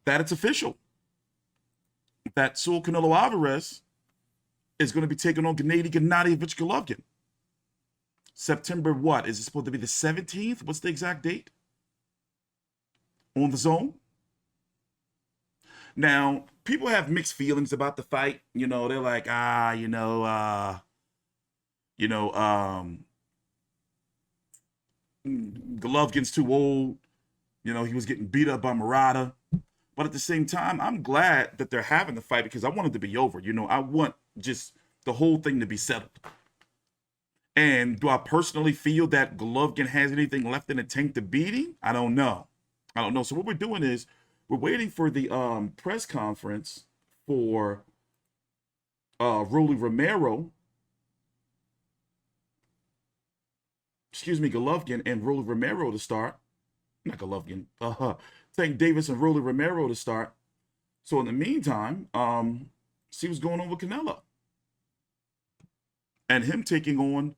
that it's official. That Saul Canelo Alvarez is going to be taking on Gennady Golovkin. September what? Is it supposed to be the 17th? What's the exact date? On the DAZN. Now, people have mixed feelings about the fight. You know, they're like, Golovkin's too old. You know, he was getting beat up by Murata. But at the same time, I'm glad that they're having the fight because I want it to be over. You know, I want just the whole thing to be settled. And do I personally feel that Golovkin has anything left in the tank to beat him? I don't know. So what we're doing is we're waiting for the press conference for Rolly Romero. Golovkin and Rolly Romero to start. Not Golovkin. Tank Davis and Rolly Romero to start. So in the meantime, see what's going on with Canelo. And him taking on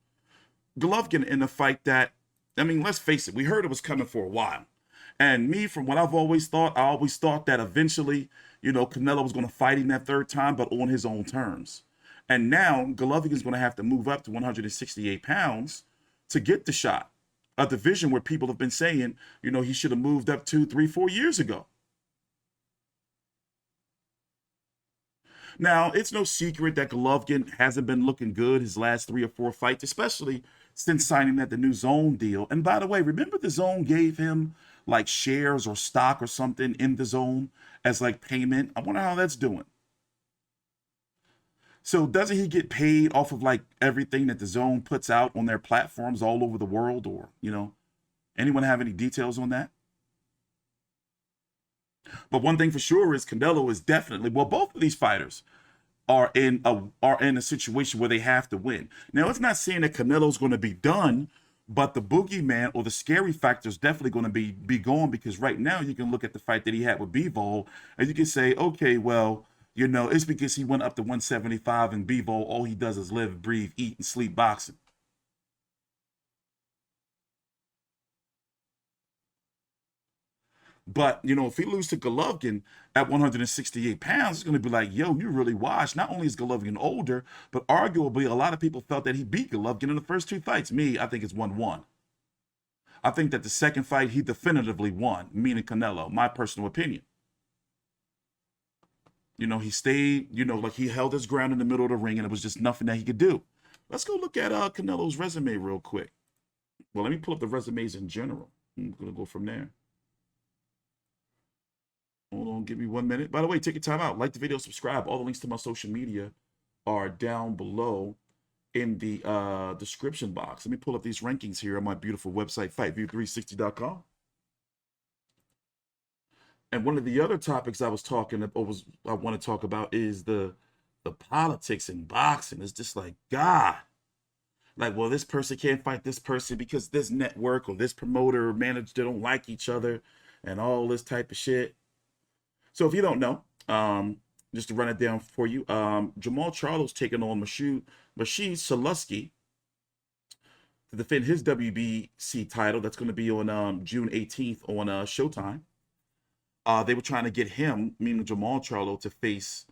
Golovkin in a fight that, I mean, let's face it, we heard it was coming for a while. And me, from what I've always thought, I always thought that eventually, you know, Canelo was going to fight him that third time, but on his own terms. And now Golovkin is going to have to move up to 168 pounds to get the shot. A division where people have been saying, you know, he should have moved up 2, 3, 4 years ago. Now, it's no secret that Golovkin hasn't been looking good his last 3 or 4 fights, especially since signing that the new DAZN deal. And by the way, remember the DAZN gave him like shares or stock or something in the DAZN as like payment? I wonder how that's doing. So doesn't he get paid off of like everything that the DAZN puts out on their platforms all over the world? Or, you know, anyone have any details on that? But one thing for sure is Canelo is definitely, well, both of these fighters are in a situation where they have to win. Now, it's not saying that Canelo's going to be done, but the boogeyman or the scary factor is definitely going to be gone, because right now you can look at the fight that he had with Bivol and you can say, okay, well, you know, it's because he went up to 175 and Bivol, all he does is live, breathe, eat, and sleep boxing. But, you know, if he loses to Golovkin at 168 pounds, it's going to be like, yo, you really washed. Not only is Golovkin older, but arguably a lot of people felt that he beat Golovkin in the first 2 fights. Me, I think it's 1-1. I think that the second fight, he definitively won, meaning Canelo, my personal opinion. You know, he stayed, you know, like he held his ground in the middle of the ring, and it was just nothing that he could do. Let's go look at Canelo's resume real quick. Well, let me pull up the resumes in general. I'm going to go from there. Hold on, give me 1 minute. By the way, take your time out. Like the video, subscribe. All the links to my social media are down below in the description box. Let me pull up these rankings here on my beautiful website, fightview360.com. And one of the other topics I want to talk about is the politics in boxing. It's just like, God, like, well, this person can't fight this person because this network or this promoter or manager, they don't like each other and all this type of shit. So if you don't know, just to run it down for you, Jamal Charlo's taking on Masheed Salusky to defend his WBC title. That's going to be on June 18th on Showtime. They were trying to get him, meaning Jamal Charlo, to face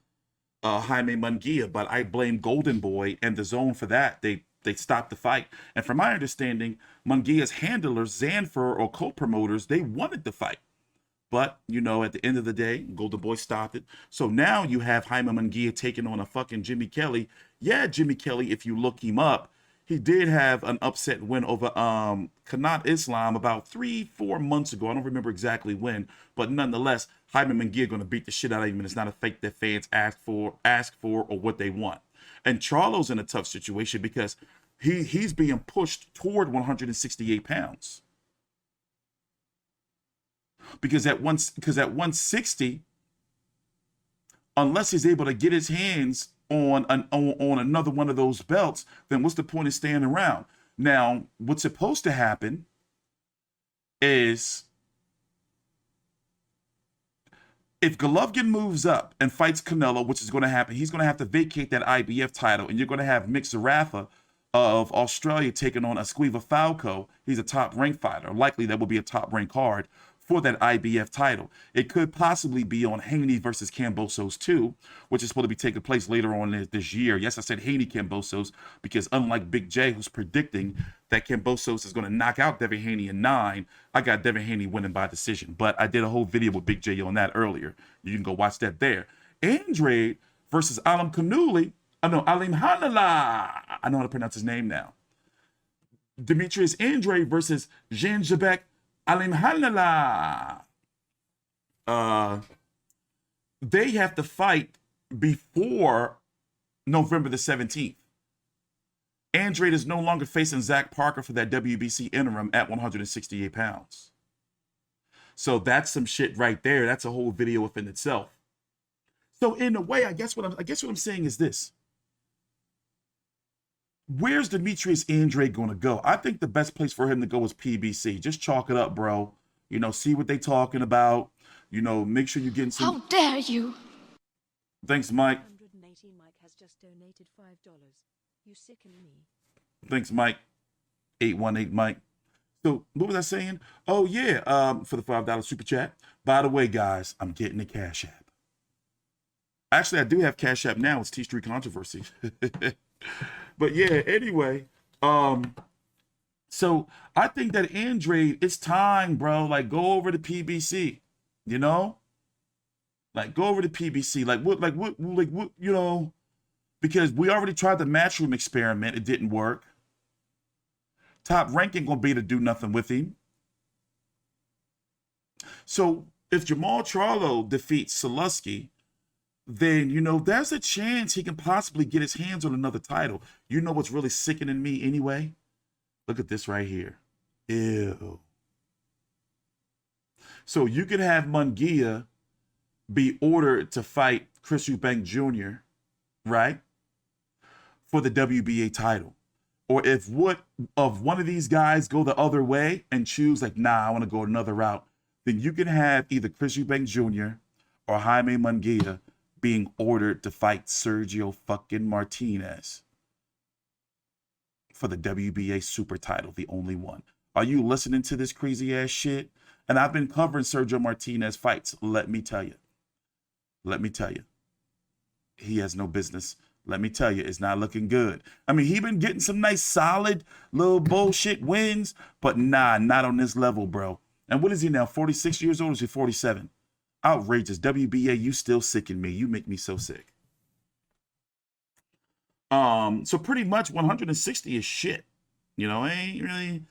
Jaime Munguia, but I blame Golden Boy and the DAZN for that. They stopped the fight. And from my understanding, Munguia's handlers, Zanfer or co-promoters, they wanted the fight. But, you know, at the end of the day, Golden Boy stopped it. So now you have Jaime Munguia taking on a fucking Jimmy Kelly. Yeah, Jimmy Kelly, if you look him up, he did have an upset win over Kanat Islam about 3-4 months ago. I don't remember exactly when. But nonetheless, Jaime Munguia going to beat the shit out of him. And it's not a fight that fans ask for or what they want. And Charlo's in a tough situation because he's being pushed toward 168 pounds. Because at 160, unless he's able to get his hands on another one of those belts, then what's the point of staying around? Now, what's supposed to happen is if Golovkin moves up and fights Canelo, which is going to happen, he's going to have to vacate that IBF title, and you're going to have Mick Zarafa of Australia taking on Esquiva Falco. He's a top-ranked fighter. Likely that will be a top-ranked card for that IBF title. It could possibly be on Haney versus Kambosos 2, which is supposed to be taking place later on this year. Yes, I said Haney Kambosos because unlike Big J, who's predicting that Kambosos is going to knock out Devin Haney in 9, I got Devin Haney winning by decision. But I did a whole video with Big J on that earlier. You can go watch that there. Andrade versus Alim Kanuli. Alim Hanala. I know how to pronounce his name now. Demetrius Andrade versus Jean Jabek Alim Hanala. They have to fight before November the 17th. Andrade is no longer facing Zach Parker for that WBC interim at 168 pounds. So that's some shit right there. That's a whole video within itself. So in a way, I guess what I'm saying is this. Where's Demetrius Andrade going to go? I think the best place for him to go is PBC. Just chalk it up, bro. You know, see what they talking about. You know, make sure you're getting some. How dare you? Thanks, Mike. 180 Mike has just donated $5. You sicken me. Thanks, Mike. 818 Mike. So what was I saying? Oh yeah, for the $5 super chat. By the way, guys, I'm getting a Cash App. Actually, I do have Cash App now. It's T Street Controversy. But yeah, anyway, so I think that Andrade, it's time, bro. Like, go over to PBC, you know? Like, go over to PBC. Like, what, you know? Because we already tried the Matchroom experiment. It didn't work. Top Rank ain't gonna be to do nothing with him. So if Jamal Charlo defeats Salusky, then, you know, there's a chance he can possibly get his hands on another title. You know what's really sickening me anyway? Look at this right here. Ew. So you could have Munguia be ordered to fight Chris Eubank Jr., right? For the WBA title. Or if one of these guys go the other way and choose like, nah, I want to go another route, then you can have either Chris Eubank Jr. or Jaime Munguia being ordered to fight Sergio fucking Martinez for the WBA super title, the only one. Are you listening to this crazy ass shit? And I've been covering Sergio Martinez fights. Let me tell you. Let me tell you. He has no business. Let me tell you, it's not looking good. I mean, he been getting some nice, solid little bullshit wins, but nah, not on this level, bro. And what is he now, 46 years old or is he 47? Outrageous. WBA, you still sicken me. You make me so sick. So pretty much 160 is shit. You know, ain't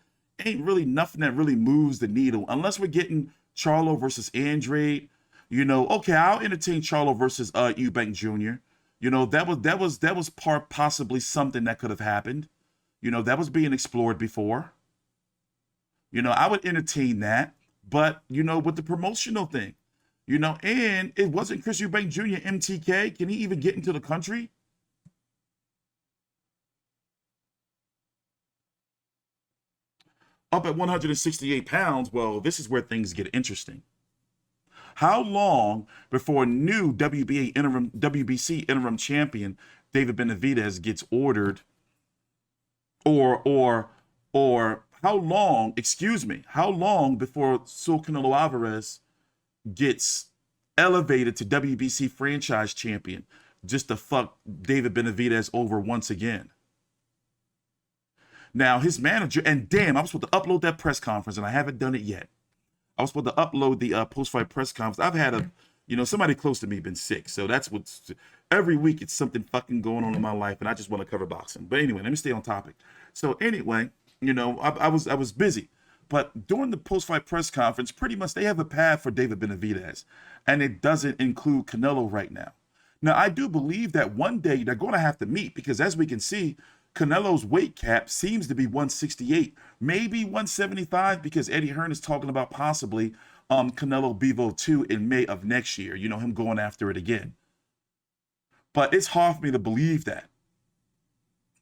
really nothing that really moves the needle unless we're getting Charlo versus Andrade. You know, okay, I'll entertain Charlo versus Eubank Jr. You know, that was possibly something that could have happened. You know, that was being explored before. You know, I would entertain that, but you know, with the promotional thing. You know, and it wasn't Chris Eubank Jr. MTK. Can he even get into the country? Up at 168 pounds, well, this is where things get interesting. How long before a new WBC interim champion, David Benavidez, gets ordered? Or how long before Saul Canelo Alvarez gets elevated to WBC franchise champion just to fuck David Benavidez over once again? Now, his manager, and damn, I was supposed to upload that press conference, and I haven't done it yet. I was supposed to upload the post-fight press conference. I've had somebody close to me been sick, so that's what's, every week it's something fucking going on in my life, and I just want to cover boxing. But anyway, let me stay on topic. So anyway, you know, I was busy. But during the post-fight press conference, pretty much they have a path for David Benavidez, and it doesn't include Canelo right now. Now, I do believe that one day they're going to have to meet because, as we can see, Canelo's weight cap seems to be 168, maybe 175, because Eddie Hearn is talking about possibly Canelo Bivol 2 in May of next year, you know, him going after it again. But it's hard for me to believe that.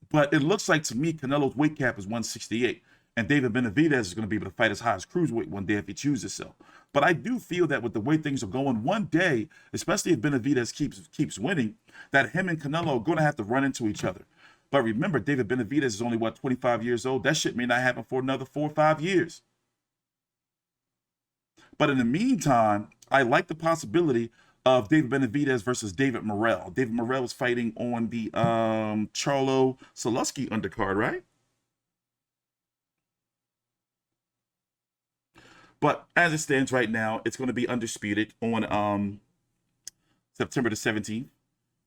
But it looks like to me Canelo's weight cap is 168. And David Benavidez is going to be able to fight as high as cruiserweight one day if he chooses so. But I do feel that with the way things are going, one day, especially if Benavidez keeps winning, that him and Canelo are going to have to run into each other. But remember, David Benavidez is only, 25 years old? That shit may not happen for another 4 or 5 years. But in the meantime, I like the possibility of David Benavidez versus David Morrell. David Morrell is fighting on the Charlo Soluski undercard, right? But as it stands right now, it's going to be undisputed on September the 17th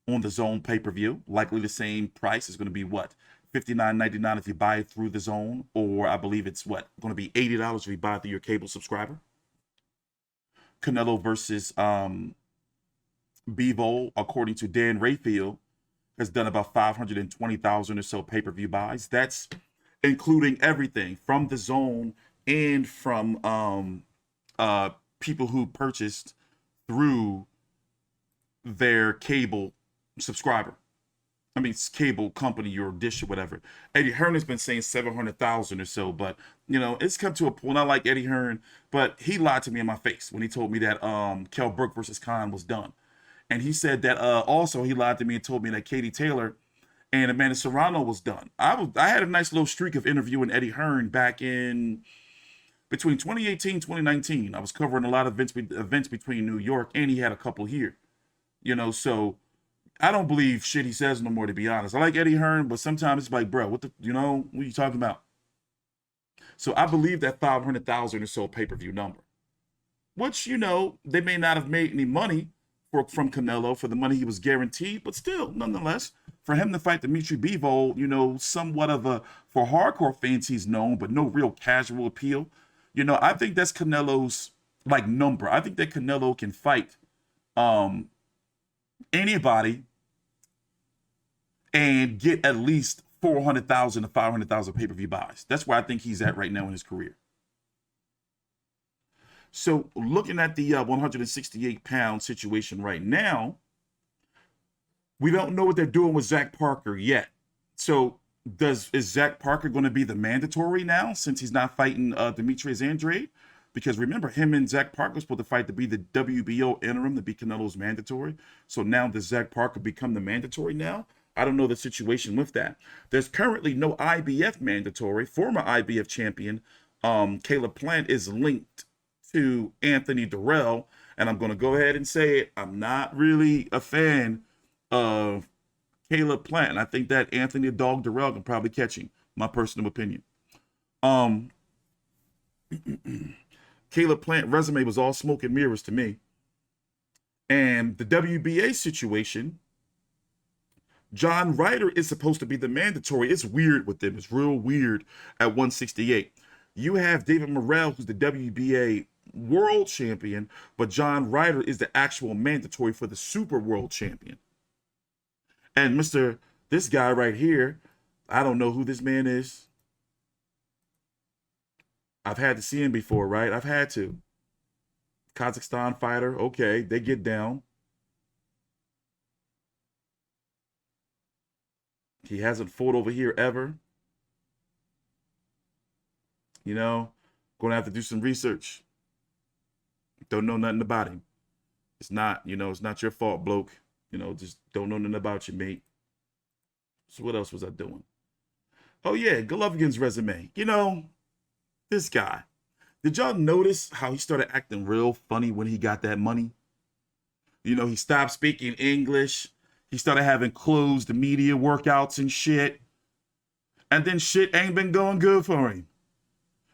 on the Zone pay-per-view. Likely the same price is going to be what? $59.99 if you buy it through the Zone, or I believe it's what? Going to be $80 if you buy it through your cable subscriber. Canelo versus Bivol, according to Dan Rayfield, has done about 520,000 or so pay-per-view buys. That's including everything from the Zone and from people who purchased through their cable subscriber. I mean, it's cable company, your dish or whatever. Eddie Hearn has been saying 700,000 or so, but it's come to a point. I like Eddie Hearn, but he lied to me in my face when he told me that Kell Brook versus Khan was done. And he said that also he lied to me and told me that Katie Taylor and Amanda Serrano was done. I had a nice little streak of interviewing Eddie Hearn back in between 2018 and 2019. I was covering a lot of events between New York, and he had a couple here. So I don't believe shit he says no more, to be honest. I like Eddie Hearn, but sometimes it's like, bro, what are you talking about? So I believe that 500,000 or so pay-per-view number, which, they may not have made any money from Canelo for the money he was guaranteed, but still, nonetheless, for him to fight Dimitri Bivol, somewhat of a, for hardcore fans, he's known, but no real casual appeal. I think that's Canelo's number. I think that Canelo can fight anybody and get at least 400,000 to 500,000 pay-per-view buys. That's where I think he's at right now in his career. So looking at the 168-pound situation right now, we don't know what they're doing with Zach Parker yet. So is Zach Parker going to be the mandatory now since he's not fighting Demetrius Andrade? Because remember, him and Zach Parker are supposed to fight to be the WBO interim, to be Canelo's mandatory. So now does Zach Parker become the mandatory now? I don't know the situation with that. There's currently no IBF mandatory. Former IBF champion Caleb Plant is linked to Anthony Durrell. And I'm going to go ahead and say it. I'm not really a fan of Caleb Plant. And I think that Anthony Dog Durrell can probably catch him, my personal opinion. Caleb Plant resume was all smoke and mirrors to me. And the WBA situation, John Ryder is supposed to be the mandatory. It's weird with them. It's real weird at 168. You have David Morrell, who's the WBA world champion, but John Ryder is the actual mandatory for the super world champion. And this guy right here, I don't know who this man is. I've had to see him before, right? I've had to. Kazakhstan fighter. Okay, they get down. He hasn't fought over here ever. Going to have to do some research. Don't know nothing about him. It's not, it's not your fault, bloke. Just don't know nothing about you, mate. So what else was I doing? Oh, yeah, Golovkin's resume. This guy. Did y'all notice how he started acting real funny when he got that money? He stopped speaking English. He started having closed media workouts and shit. And then shit ain't been going good for him.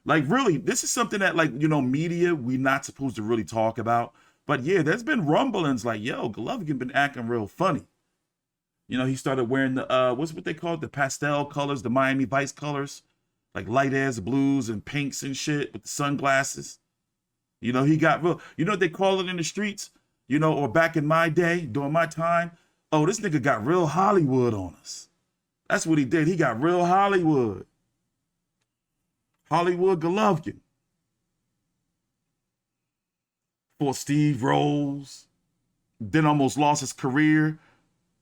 Really, this is something that, media, we're not supposed to really talk about. But yeah, there's been rumblings Golovkin been acting real funny. He started wearing the, what's what they call it? The pastel colors, the Miami Vice colors. Light ass blues and pinks and shit with the sunglasses. He got real, what they call it in the streets? Or back in my day, during my time, oh, this nigga got real Hollywood on us. That's what he did. He got real Hollywood. Hollywood Golovkin. For Steve Rose. Then almost lost his career.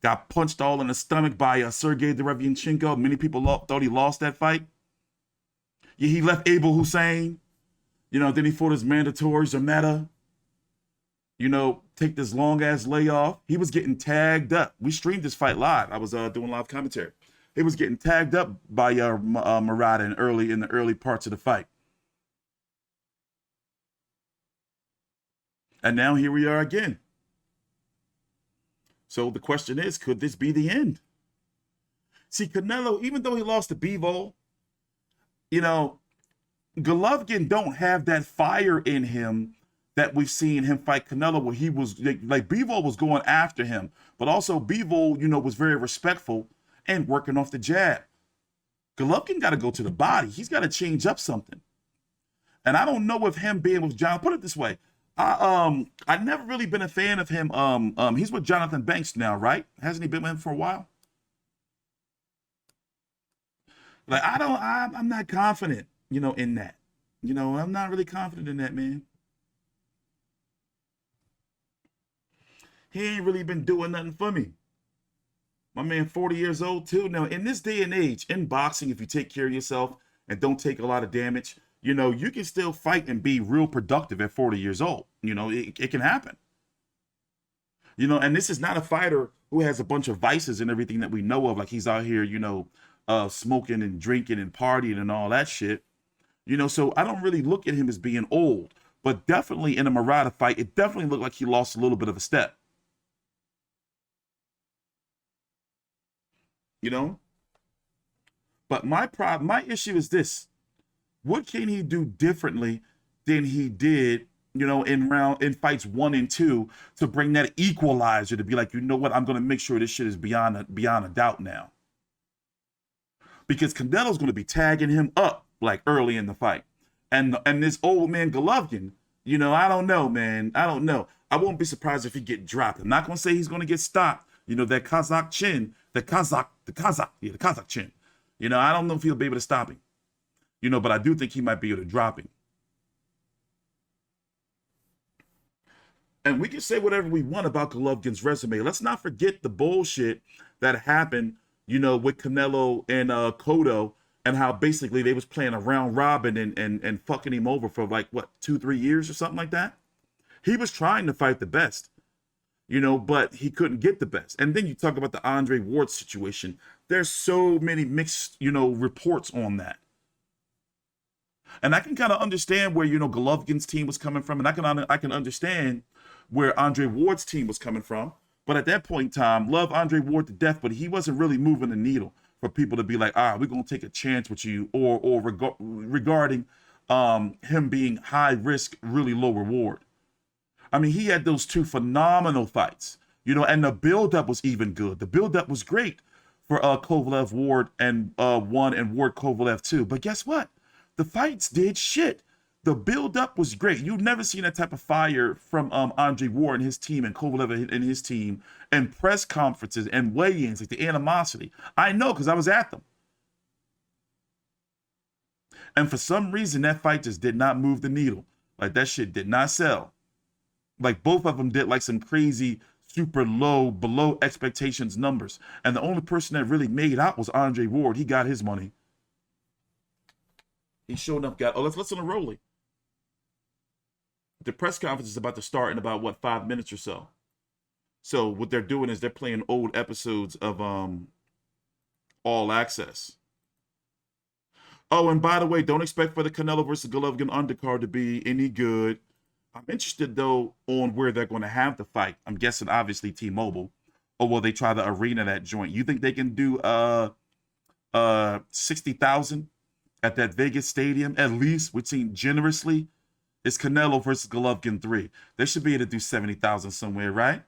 Got punched all in the stomach by Sergey Derevianchenko. Many people thought he lost that fight. Yeah, he left Abel Hussein. Then he fought his mandatory Zermeta. Take this long-ass layoff. He was getting tagged up. We streamed this fight live. I was doing live commentary. He was getting tagged up by Murata in the early parts of the fight. And now here we are again. So the question is, could this be the end? See, Canelo, even though he lost to Bivol, you know, Golovkin don't have that fire in him that we've seen him fight Canelo, where he was like Bivol was going after him, but also Bivol, you know, was very respectful and working off the jab. Golovkin got to go to the body. He's got to change up something. And I don't know if him being with John, put it this way, I've never really been a fan of him. He's with Jonathan Banks now, right? Hasn't he been with him for a while? Like, I'm not confident, you know, in that. You know, I'm not really confident in that, man. He ain't really been doing nothing for me. My man, 40 years old too. Now, in this day and age, in boxing, if you take care of yourself and don't take a lot of damage, you know, you can still fight and be real productive at 40 years old. You know, it can happen. You know, and this is not a fighter who has a bunch of vices and everything that we know of. Like, he's out here, you know, smoking and drinking and partying and all that shit. You know, so I don't really look at him as being old. But definitely in a Murata fight, it definitely looked like he lost a little bit of a step. You know? But my issue is this. What can he do differently than he did, you know, in fights 1 and 2 to bring that equalizer to be like, you know what, I'm going to make sure this shit is beyond a doubt now. Because Canelo's going to be tagging him up like early in the fight. And this old man Golovkin, you know, I don't know, man. I don't know. I won't be surprised if he get dropped. I'm not going to say he's going to get stopped. You know, that Kazakh chin, the Kazakh chin. You know, I don't know if he'll be able to stop him. You know, but I do think he might be able to drop him. And we can say whatever we want about Golovkin's resume. Let's not forget the bullshit that happened, you know, with Canelo and Cotto, and how basically they was playing a round robin and fucking him over for like, what, 2-3 years or something like that? He was trying to fight the best, you know, but he couldn't get the best. And then you talk about the Andre Ward situation. There's so many mixed, you know, reports on that. And I can kind of understand where, you know, Golovkin's team was coming from, and I can understand where Andre Ward's team was coming from. But at that point in time, love Andre Ward to death, but he wasn't really moving the needle for people to be like, we're gonna take a chance with you, or regarding him being high risk, really low reward. I mean, he had those 2 phenomenal fights, you know, and the buildup was even good. The buildup was great for Kovalev Ward and 1 and Ward Kovalev 2. But guess what? The fights did shit. The build-up was great. You've never seen that type of fire from Andre Ward and his team and Kovalev and his team and press conferences and weigh-ins, like the animosity. I know because I was at them. And for some reason, that fight just did not move the needle. Like, that shit did not sell. Like, both of them did like some crazy, super low, below expectations numbers. And the only person that really made out was Andre Ward. He got his money. He showed up, let's listen to Rolly. The press conference is about to start in about, what, 5 minutes or so. So what they're doing is they're playing old episodes of All Access. Oh, and by the way, don't expect for the Canelo versus Golovkin undercard to be any good. I'm interested, though, on where they're going to have the fight. I'm guessing, obviously, T-Mobile. Or will they try the arena, that joint? You think they can do 60,000? At that Vegas stadium, at least, which seemed generously, it's Canelo versus Golovkin 3. They should be able to do 70,000 somewhere, right?